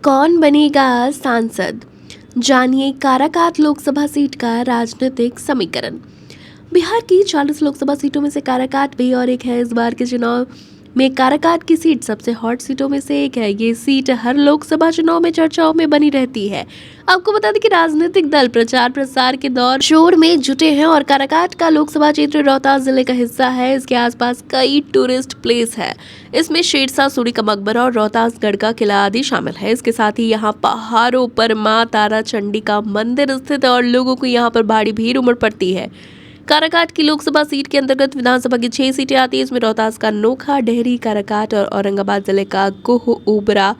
कौन बनेगा सांसद? जानिए काराकाट लोकसभा सीट का राजनीतिक समीकरण। बिहार की 40 लोकसभा सीटों में से काराकाट भी और एक है। इस बार के चुनाव में काराकाट की सीट सबसे हॉट सीटों में से एक है। ये सीट हर लोकसभा चुनाव में चर्चाओं में बनी रहती है। आपको बता दें कि राजनीतिक दल प्रचार प्रसार के दौर शोर में जुटे हैं और काराकाट का लोकसभा क्षेत्र रोहतास जिले का हिस्सा है। इसके आसपास कई टूरिस्ट प्लेस है। इसमें शेरशाह सूरी का मकबरा और रोहतासगढ़ का किला आदि शामिल है। इसके साथ ही यहाँ पहाड़ों पर माँ तारा चंडी का मंदिर स्थित है और लोगों को यहाँ पर भारी भीड़ उमड़ पड़ती है। काराकाट की लोकसभा सीट के अंतर्गत विधानसभा की 6 सीटें आती है। इसमें रोहतास का नोखा, डेहरी, काराकाट और औरंगाबाद जिले का गोह, ओबरा,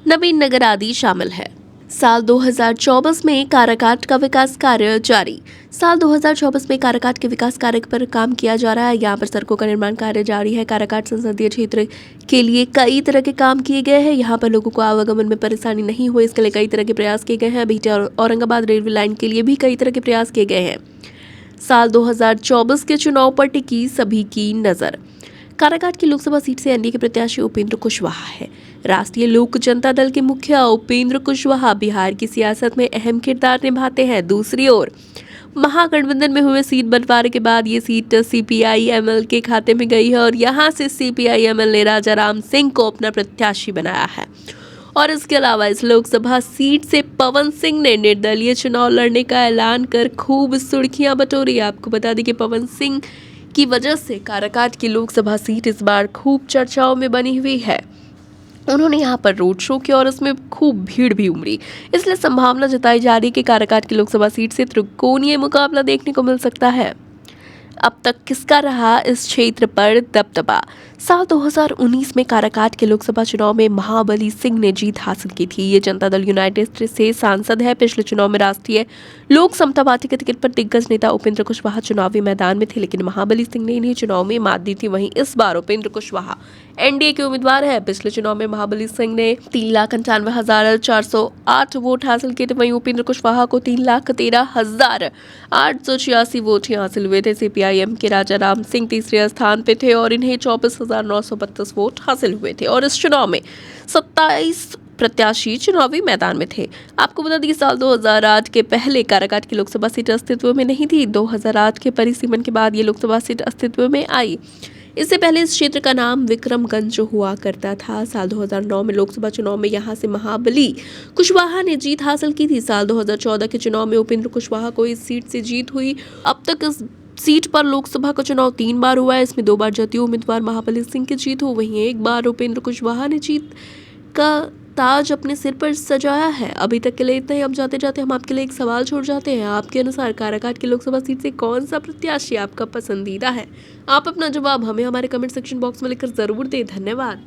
नवीन नगर आदि शामिल है। साल 2024 में काराकाट का विकास कार्य जारी। साल 2024 में काराकाट के विकास कार्य पर काम किया जा रहा है। यहाँ पर सड़कों का निर्माण कार्य जारी है। काराकाट संसदीय क्षेत्र के लिए कई तरह के काम किए गए हैं। यहाँ पर लोगों को आवागमन में परेशानी नहीं हो, इसके लिए कई तरह के प्रयास किए गए हैं। बीटा और औरंगाबाद रेलवे लाइन के लिए भी कई तरह के प्रयास किए गए हैं। साल 2024 के चुनाव पर टिकी सभी की नजर। काराकाट की लोकसभा सीट से एनडीए के प्रत्याशी उपेंद्र कुशवाहा है। राष्ट्रीय लोक जनता दल के मुखिया उपेंद्र कुशवाहा बिहार की सियासत में अहम किरदार निभाते हैं। दूसरी ओर महागठबंधन में हुए सीट बंटवारे के बाद ये सीट सीपीआई-एमएल के खाते में गई है और यहाँ से सीपीआई-एमएल ने राजा राम सिंह को अपना प्रत्याशी बनाया है। और इसके अलावा इस लोकसभा सीट से पवन सिंह ने निर्दलीय चुनाव लड़ने का ऐलान कर खूब सुर्खियां बटोरी। आपको बता दें कि पवन सिंह की वजह से काराकाट की लोकसभा सीट इस बार खूब चर्चाओं में बनी हुई है। उन्होंने यहाँ पर रोड शो किया और इसमें खूब भीड़ भी उमड़ी, इसलिए संभावना जताई जा रही है कि काराकाट की लोकसभा सीट से त्रिकोणीय मुकाबला देखने को मिल सकता है। अब तक किसका रहा इस क्षेत्र पर दबदबा? साल 2019 में काराकाट के लोकसभा चुनाव में महाबली सिंह ने जीत हासिल की थी। ये जनता दल यूनाइटेड से सांसद है। पिछले चुनाव में राष्ट्रीय लोक समता पार्टी के टिकट पर दिग्गज नेता उपेंद्र कुशवाहा चुनावी मैदान में थे, लेकिन महाबली सिंह ने इन्हें चुनाव में मात दी थी। वहीं इस बार उपेंद्र कुशवाहा एनडीए के उम्मीदवार है। पिछले चुनाव में महाबली सिंह ने 3,98,408 वोट हासिल किए थे। वहीं उपेंद्र कुशवाहा को 3,13,886 वोट हासिल हुए थे। सीपीआईएम के राजा राम सिंह तीसरे स्थान पे थे और इन्हें 24,932 वोट हासिल हुए थे और इस चुनाव में 27 प्रत्याशी चुनावी मैदान में थे। आपको बता दें कि साल 2008 के पहले काराकाट की लोकसभा सीट अस्तित्व में नहीं थी। 2008 के परिसीमन के बाद ये लोकसभा सीट अस्तित्व में आई। इससे पहले इस क्षेत्र का नाम विक्रमगंज हुआ करता था। साल 2009 में लोकसभा चुनाव में यहां से महाबली कुशवाहा ने जीत हासिल की थी। साल 2014 के चुनाव में उपेंद्र कुशवाहा को इस सीट से जीत हुई। अब तक इस सीट पर लोकसभा का चुनाव 3 बार हुआ है। इसमें 2 बार जदयू उम्मीदवार महाबली सिंह की जीत हो, वहीं एक बार उपेंद्र कुशवाहा ने जीत का ताज अपने सिर पर सजाया है। अभी तक के लिए इतना ही। अब जाते जाते हम आपके लिए एक सवाल छोड़ जाते हैं। आपके अनुसार काराकाट की लोकसभा सीट से कौन सा प्रत्याशी आपका पसंदीदा है? आप अपना जवाब हमें हमारे कमेंट सेक्शन बॉक्स में लिखकर जरूर दें। धन्यवाद।